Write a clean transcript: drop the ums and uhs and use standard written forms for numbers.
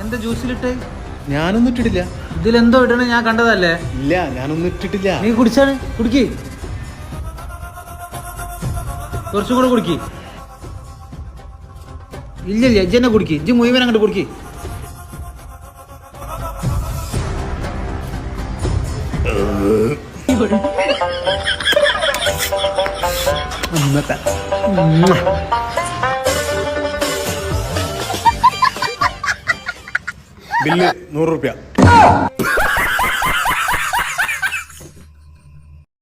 എന്താ ജ്യൂസിലിട്ട്? ഞാനൊന്നും ഇട്ടിട്ടില്ല. ഇതിലെന്തോ ഇടണ ഞാൻ കണ്ടതല്ലേ? ഇല്ല, ഞാനൊന്നും ഇട്ടിട്ടില്ല. നീ കുടിച്ചാണ്? കുടിക്ക്, കുറച്ചും കൂടെ കുടിക്ക്. ഇല്ല ഇജ്ജ് തന്നെ കുടിക്ക്, ഇജ്ജ് മുഴുവൻ അങ്ങോട്ട് കുടിക്ക്. ബില്ല് 100 രൂപ.